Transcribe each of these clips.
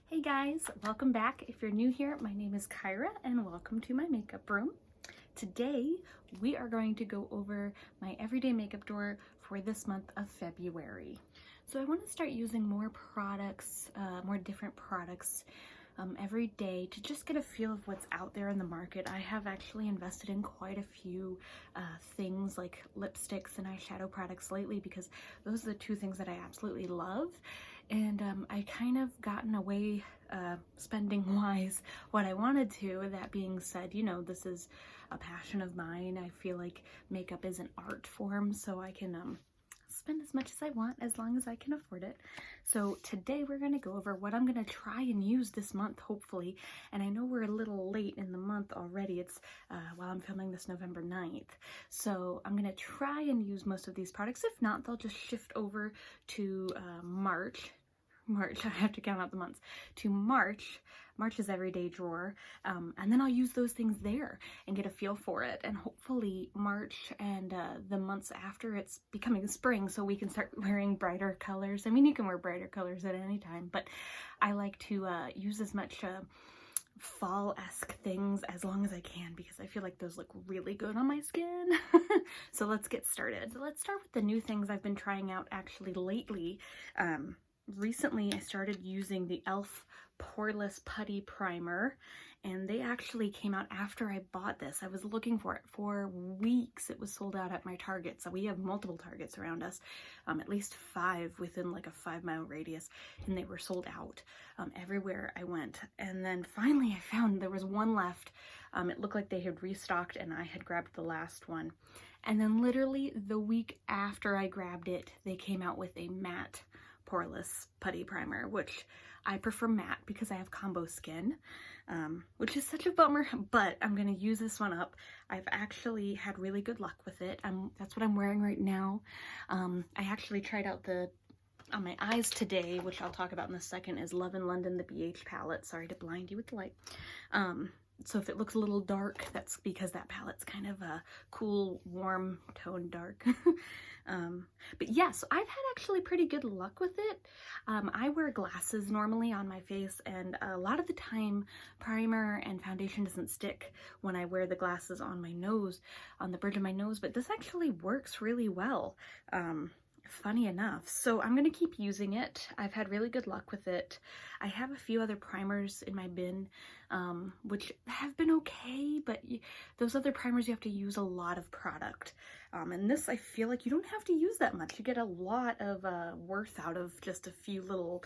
Hey guys, welcome back. If you're new here, my name is Kyra and welcome to my makeup room. Today, we are going to go over my everyday makeup drawer for this month of February. So I want to start using more products, more different products every day to just get a feel of what's out there in the market. I have actually invested in quite a few things like lipsticks and eyeshadow products lately because those are the two things that I absolutely love. And I kind of gotten away spending wise what I wanted to. That being said, you know, this is a passion of mine. I feel like makeup is an art form, so I can spend as much as I want as long as I can afford it. So today we're going to go over what I'm going to try and use this month, hopefully. And I know we're a little late in the month already. It's while I'm filming this November 9th. So I'm going to try and use most of these products. If not, they'll just shift over to March, I have to count out the months, to March's everyday drawer, and then I'll use those things there and get a feel for it, and hopefully March and the months after, it's becoming spring, so we can start wearing brighter colors. I mean, you can wear brighter colors at any time, but I like to use as much fall-esque things as long as I can because I feel like those look really good on my skin. So let's get started. So let's start with the new things I've been trying out actually lately. Recently I started using the e.l.f. Poreless Putty Primer, and they actually came out after I bought this. I was looking for it for weeks. It was sold out at my Target. So we have multiple Targets around us, at least 5 within like a 5-mile radius, and they were sold out everywhere I went. And then finally I found there was one left. It looked like they had restocked and I had grabbed the last one. And then literally the week after I grabbed it, they came out with a matte Poreless Putty Primer, which I prefer matte because I have combo skin, which is such a bummer, but I'm going to use this one up. I've actually had really good luck with it. That's what I'm wearing right now. I actually tried out on my eyes today, which I'll talk about in a second, is Love in London, the BH palette. Sorry to blind you with the light. So if it looks a little dark, that's because that palette's kind of a cool, warm tone dark. But yeah, so I've had actually pretty good luck with it. I wear glasses normally on my face, and a lot of the time primer and foundation doesn't stick when I wear the glasses on my nose, on the bridge of my nose, but this actually works really well. Funny enough. So I'm going to keep using it. I've had really good luck with it. I have a few other primers in my bin, which have been okay, but those other primers you have to use a lot of product. And this, I feel like you don't have to use that much. You get a lot of worth out of just a few little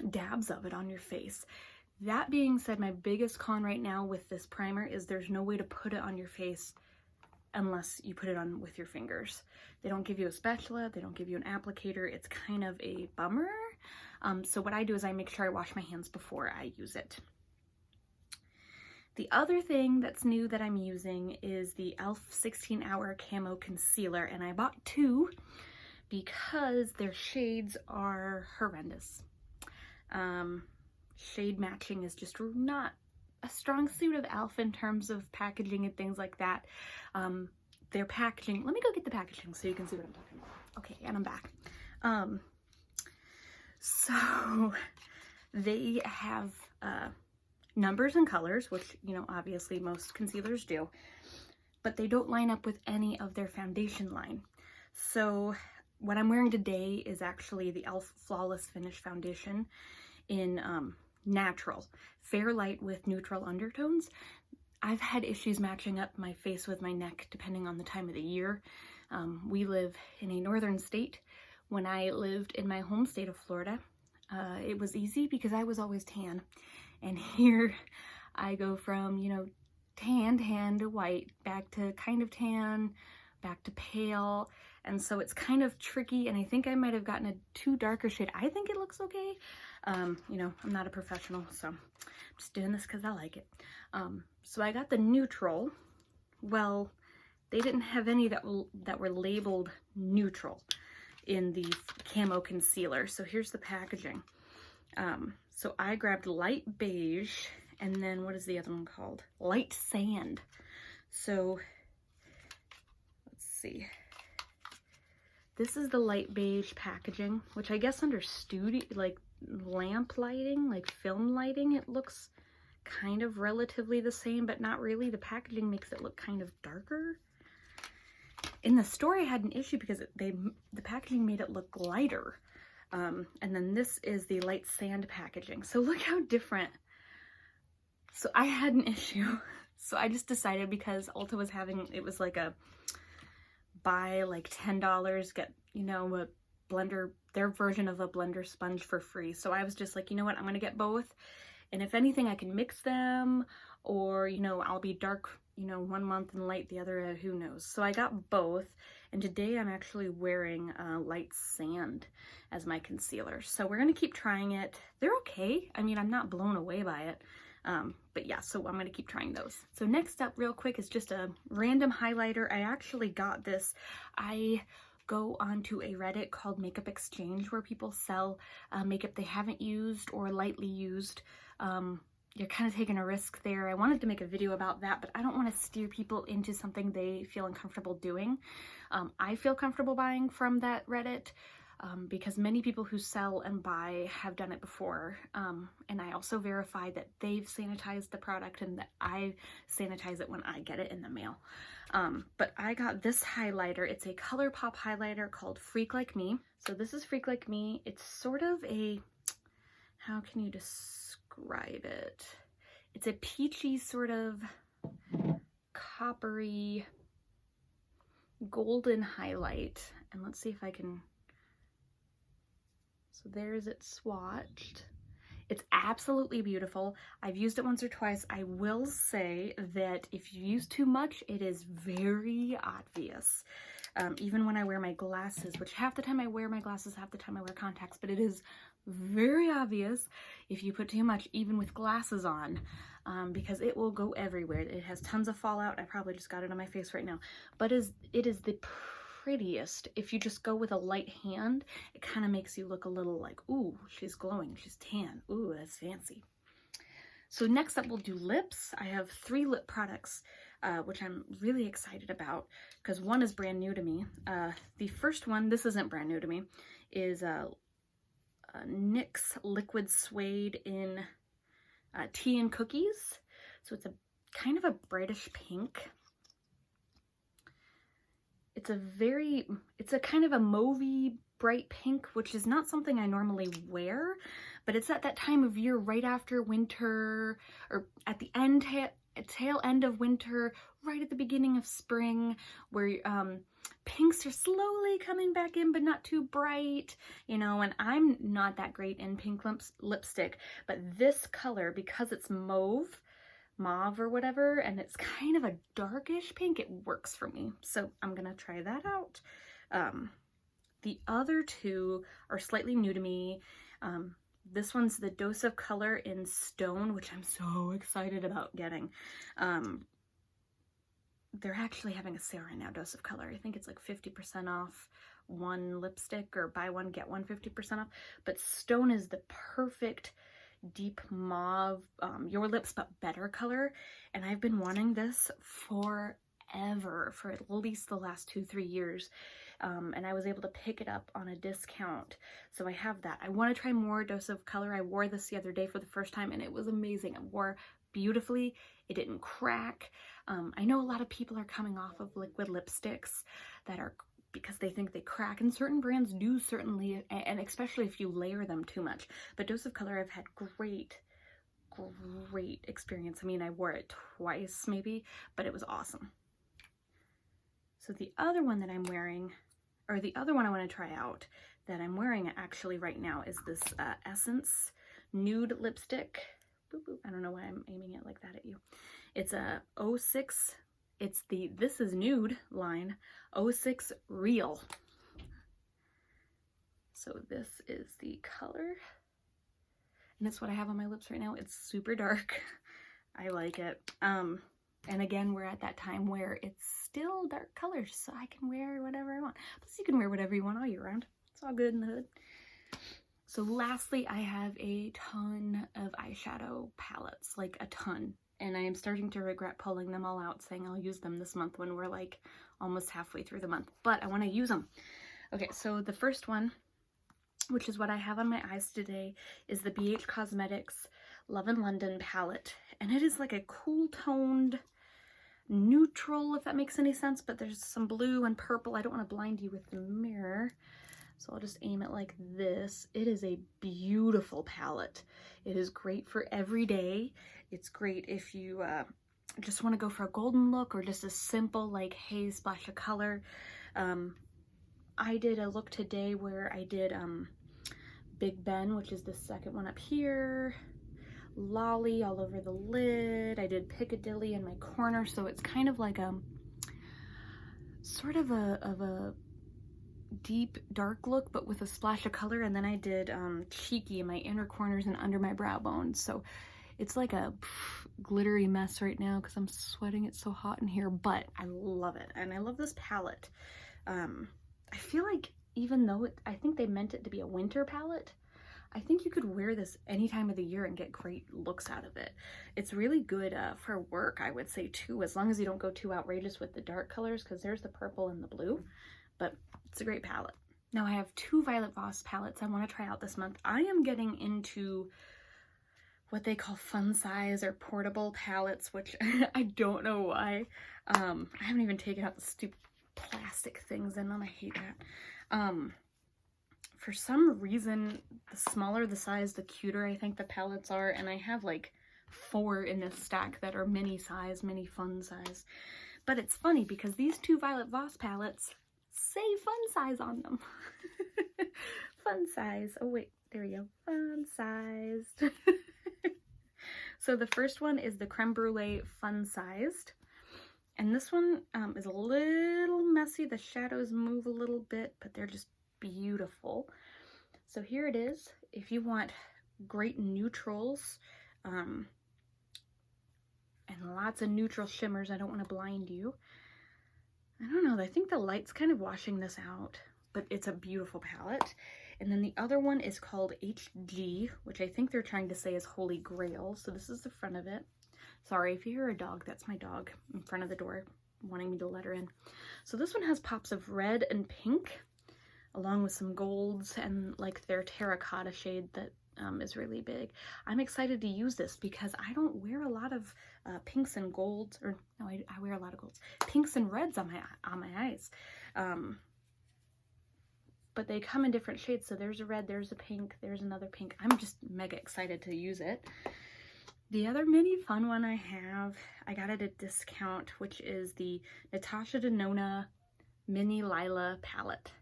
dabs of it on your face. That being said, my biggest con right now with this primer is there's no way to put it on your face unless you put it on with your fingers. They don't give you a spatula, they don't give you an applicator. It's kind of a bummer. So what I do is I make sure I wash my hands before I use it. The other thing that's new that I'm using is the e.l.f. 16-Hour Camo Concealer, and I bought 2 because their shades are horrendous. Shade matching is just not a strong suit of e.l.f. in terms of packaging and things like that. Their packaging, let me go get the packaging so you can see what I'm talking about. Okay, and I'm back. So they have numbers and colors, which, you know, obviously most concealers do, but they don't line up with any of their foundation line. So what I'm wearing today is actually the e.l.f. Flawless Finish Foundation in natural, fair light with neutral undertones. I've had issues matching up my face with my neck depending on the time of the year. We live in a northern state. When I lived in my home state of Florida, it was easy because I was always tan. And here I go from, you know, tan to white, back to kind of tan, back to pale. And so it's kind of tricky, and I think I might have gotten a too darker shade. I think it looks okay. You know, I'm not a professional, so I'm just doing this because I like it. So I got the neutral. Well, they didn't have any that were labeled neutral in the camo concealer. So here's the packaging. So I grabbed light beige, and then what is the other one called? Light sand. So let's see. This is the light beige packaging, which I guess under studio, like lamp lighting, like film lighting, it looks kind of relatively the same, but not really. The packaging makes it look kind of darker. In the store, I had an issue because the packaging made it look lighter. And then this is the light sand packaging. So look how different. So I had an issue. So I just decided, because Ulta was having, it was like a buy like $10, get, you know, a blender, their version of a blender sponge for free. So I was just like, you know what, I'm gonna get both. And if anything, I can mix them, or, you know, I'll be dark, you know, one month and light the other, who knows. So I got both. And today I'm actually wearing light sand as my concealer. So we're gonna keep trying it. They're okay. I mean, I'm not blown away by it. But yeah, so I'm gonna keep trying those. So next up real quick is just a random highlighter. I actually got this. I go onto a Reddit called Makeup Exchange, where people sell makeup they haven't used or lightly used. You're kind of taking a risk there. I wanted to make a video about that, but I don't want to steer people into something they feel uncomfortable doing. I feel comfortable buying from that Reddit because many people who sell and buy have done it before. And I also verify that they've sanitized the product and that I sanitize it when I get it in the mail. But I got this highlighter. It's a ColourPop highlighter called Freak Like Me. So this is Freak Like Me. It's sort of a, how can you describe it? It's a peachy sort of coppery golden highlight. And let's see if I can, so there's it swatched. It's absolutely beautiful. I've used it once or twice. I will say that if you use too much, it is very obvious. Even when I wear my glasses, which half the time I wear my glasses, half the time I wear contacts, but it is very obvious if you put too much, even with glasses on, because it will go everywhere. It has tons of fallout. I probably just got it on my face right now, but it is the prettiest. If you just go with a light hand, it kind of makes you look a little like, ooh, she's glowing, she's tan, ooh, that's fancy. So next up we'll do lips. I have 3 lip products, which I'm really excited about because one is brand new to me. The first one, this isn't brand new to me, is NYX Liquid Suede in Tea and Cookies. So it's a kind of a brightish pink. It's a kind of a mauvey bright pink, which is not something I normally wear, but it's at that time of year right after winter, or at the end, tail end of winter, right at the beginning of spring, where pinks are slowly coming back in, but not too bright, you know, and I'm not that great in pink lipstick, but this color, because it's mauve or whatever, and it's kind of a darkish pink, it works for me. So I'm gonna try that out. The other 2 are slightly new to me. This one's the Dose of Color in Stone, which I'm so excited about getting. They're actually having a sale right now, Dose of Color. I think it's like 50% off one lipstick, or buy one, get one 50% off. But Stone is the perfect deep mauve, your lips but better color, and I've been wanting this forever, for at least the last 2-3 years, and I was able to pick it up on a discount, so I have that. I want to try more Dose of Color. I wore this the other day for the first time and it was amazing. It wore beautifully. It didn't crack. I know a lot of people are coming off of liquid lipsticks that are, because they think they crack, and certain brands do, certainly, and especially if you layer them too much. But Dose of Color, I've had great experience. I mean, I wore it twice maybe, but it was awesome. So the other one that I'm wearing, or the other one I want to try out that I'm wearing actually right now, is this Essence Nude Lipstick. Boop, boop. I don't know why I'm aiming it like that at you. It's a 06, it's the This Is Nude line, 06 Real. So this is the color, and it's what I have on my lips right now. It's super dark. I like it. And again, we're at that time where it's still dark colors, so I can wear whatever I want. Plus you can wear whatever you want all year round. It's all good in the hood. So lastly, I have a ton of eyeshadow palettes, like a ton. And I am starting to regret pulling them all out, saying I'll use them this month when we're like almost halfway through the month. But I want to use them. Okay, so the first one which is what I have on my eyes today, is the BH Cosmetics Love in London palette. And it is like a cool toned neutral, if that makes any sense, but there's some blue and purple. I don't want to blind you with the mirror, so I'll just aim it like this. It is a beautiful palette. It is great for every day. It's great if you just want to go for a golden look or just a simple like haze splash of color. I did a look today where I did Big Ben, which is the second one up here, Lolly all over the lid. I did Piccadilly in my corner, so it's kind of like a sort of a deep dark look but with a splash of color. And then I did Cheeky in my inner corners and under my brow bones, so it's like a glittery mess right now because I'm sweating. It's so hot in here, but I love it, and I love this palette. I feel like even though I think they meant it to be a winter palette, I think you could wear this any time of the year and get great looks out of it. It's really good for work, I would say, too, as long as you don't go too outrageous with the dark colors, because there's the purple and the blue, but it's a great palette. Now I have two Violet Voss palettes I want to try out this month. I am getting into what they call fun size or portable palettes, which I don't know why. I haven't even taken out the stupid plastic things in them. I hate that. For some reason, the smaller the size, the cuter I think the palettes are, and I have like 4 in this stack that are mini size, mini fun size. But it's funny because these two Violet Voss palettes say fun size on them. Fun size. Oh wait, there you go. Fun sized. So the first one is the Creme Brulee Fun Sized. And this one is a little messy. The shadows move a little bit, but they're just beautiful. So here it is. If you want great neutrals and lots of neutral shimmers, I don't want to blind you. I don't know, I think the light's kind of washing this out, but it's a beautiful palette. And then the other one is called HG, which I think they're trying to say is Holy Grail. So this is the front of it. Sorry if you hear a dog, that's my dog in front of the door wanting me to let her in. So this one has pops of red and pink, along with some golds and like their terracotta shade that is really big. I'm excited to use this because I don't wear a lot of pinks and golds, or no, I wear a lot of golds, pinks and reds on my eyes. But they come in different shades. So there's a red, there's a pink, there's another pink. I'm just mega excited to use it. The other mini fun one I have, I got at a discount, which is the Natasha Denona Mini Lila palette.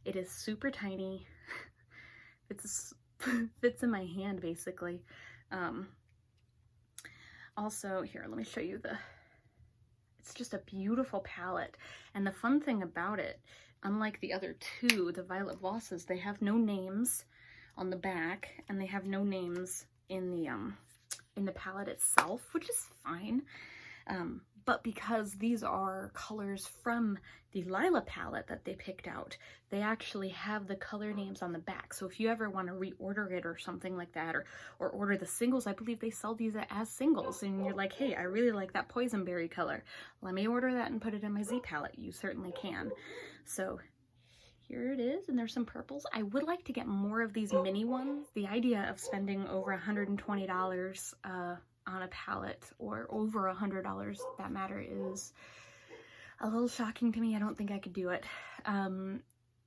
It is super tiny. It's fits in my hand basically. Also, here, let me show you it's just a beautiful palette. And the fun thing about it, unlike the other two, the Violet Vosses, they have no names on the back, and they have no names in the palette itself, which is fine. But because these are colors from the Lila palette that they picked out, they actually have the color names on the back. So if you ever want to reorder it or something like that, or order the singles, I believe they sell these as singles, and you're like, hey, I really like that Poisonberry color. Let me order that and put it in my Z palette. You certainly can. So here it is, and there's some purples. I would like to get more of these mini ones. The idea of spending over $120 on a palette, or over $100 that matter, is a little shocking to me. I don't think I could do it.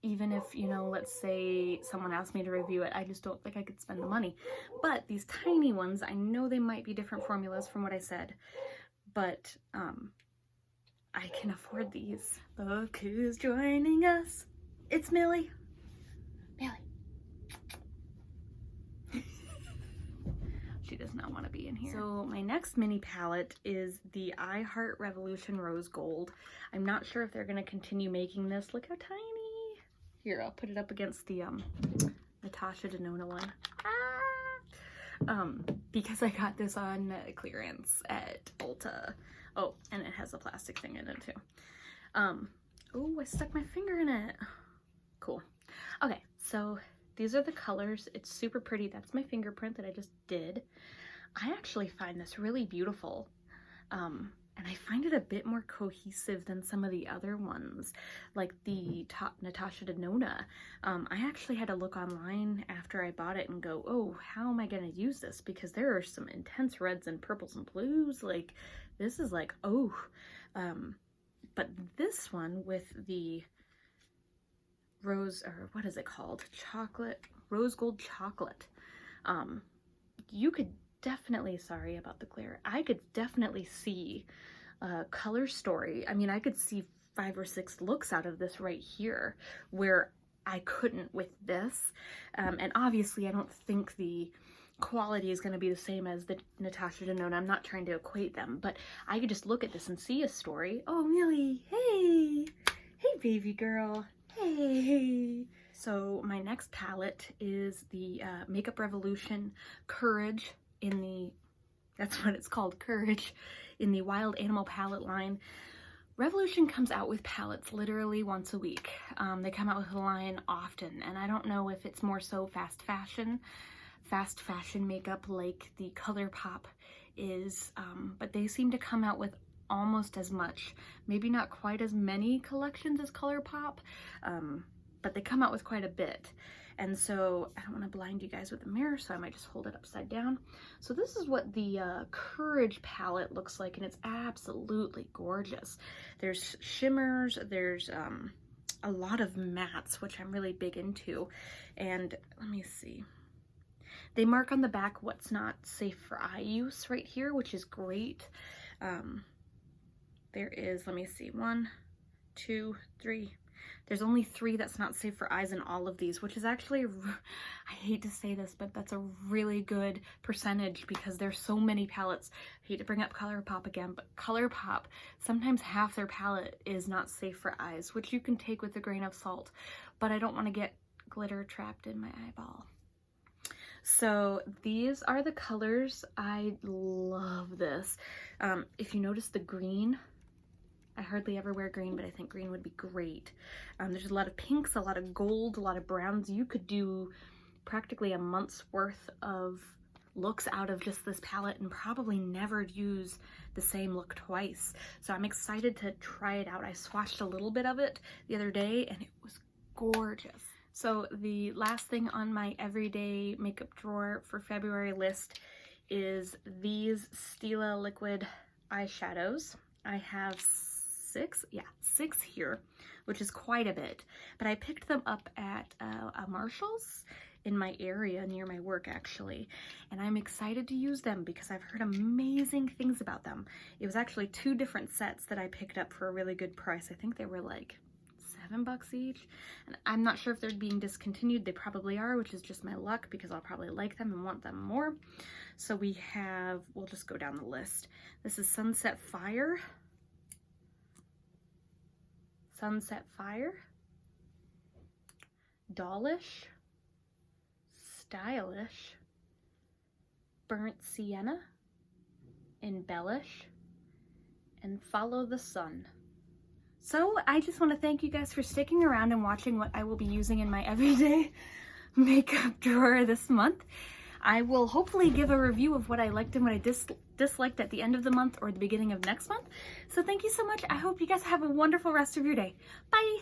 Even if, you know, let's say someone asked me to review it, I just don't think I could spend the money. But these tiny ones, I know they might be different formulas from what I said, but I can afford these. Look who's joining us. It's Millie. Millie. She does not want to be in here. So my next mini palette is the I Heart Revolution Rose Gold. I'm not sure if they're going to continue making this. Look how tiny. Here, I'll put it up against the Natasha Denona one. Because I got this on clearance at Ulta. Oh, and it has a plastic thing in it too. Oh, I stuck my finger in it. Cool. Okay, so these are the colors. It's super pretty. That's my fingerprint that I just did. I actually find this really beautiful. and I find it a bit more cohesive than some of the other ones, like the Natasha Denona. I actually had to look online after I bought it and go, oh, how am I going to use this? Because there are some intense reds and purples and blues. Like, this is like, oh. But this one with the rose, or what is it called? Rose gold chocolate. You could definitely, sorry about the glare, I could definitely see a color story. I mean, I could see 5 or 6 looks out of this right here where I couldn't with this. And obviously I don't think the quality is going to be the same as the Natasha Denona. I'm not trying to equate them, but I could just look at this and see a story. Oh, Millie, hey, hey, baby girl, hey. So my next palette is the Makeup Revolution Courage in the, that's what it's called, Courage, in the Wild Animal palette line. Revolution comes out with palettes literally once a week. They come out with a line often, and I don't know if it's more so fast fashion makeup like the ColourPop is, but they seem to come out with almost as much, maybe not quite as many collections as ColourPop, but they come out with quite a bit. And so I don't want to blind you guys with the mirror, so I might just hold it upside down. So this is what the Courage palette looks like, and it's absolutely gorgeous. There's shimmers, there's a lot of mattes, which I'm really big into. And let me see. They mark on the back what's not safe for eye use right here, which is great. There is, let me see, 1, 2, 3. There's only 3 that's not safe for eyes in all of these, which is actually, I hate to say this, but that's a really good percentage because there's so many palettes. I hate to bring up ColourPop again, but ColourPop, sometimes half their palette is not safe for eyes, which you can take with a grain of salt, but I don't want to get glitter trapped in my eyeball. So these are the colors. I love this. If you notice the green, I hardly ever wear green, but I think green would be great. There's a lot of pinks, a lot of gold, a lot of browns. You could do practically a month's worth of looks out of just this palette and probably never use the same look twice. So I'm excited to try it out. I swatched a little bit of it the other day and it was gorgeous. So the last thing on my everyday makeup drawer for February list is these Stila liquid eyeshadows. I have 6 here, which is quite a bit, but I picked them up at a Marshall's in my area near my work actually, and I'm excited to use them because I've heard amazing things about them. It was actually 2 different sets that I picked up for a really good price. I think they were like $7 each, and I'm not sure if they're being discontinued. They probably are, which is just my luck because I'll probably like them and want them more. So we have, we'll just go down the list. This is Sunset Fire, Dollish, Stylish, Burnt Sienna, Embellish, and Follow the Sun. So I just want to thank you guys for sticking around and watching what I will be using in my everyday makeup drawer this month. I will hopefully give a review of what I liked and what I disliked at the end of the month or the beginning of next month. So thank you so much. I hope you guys have a wonderful rest of your day. Bye!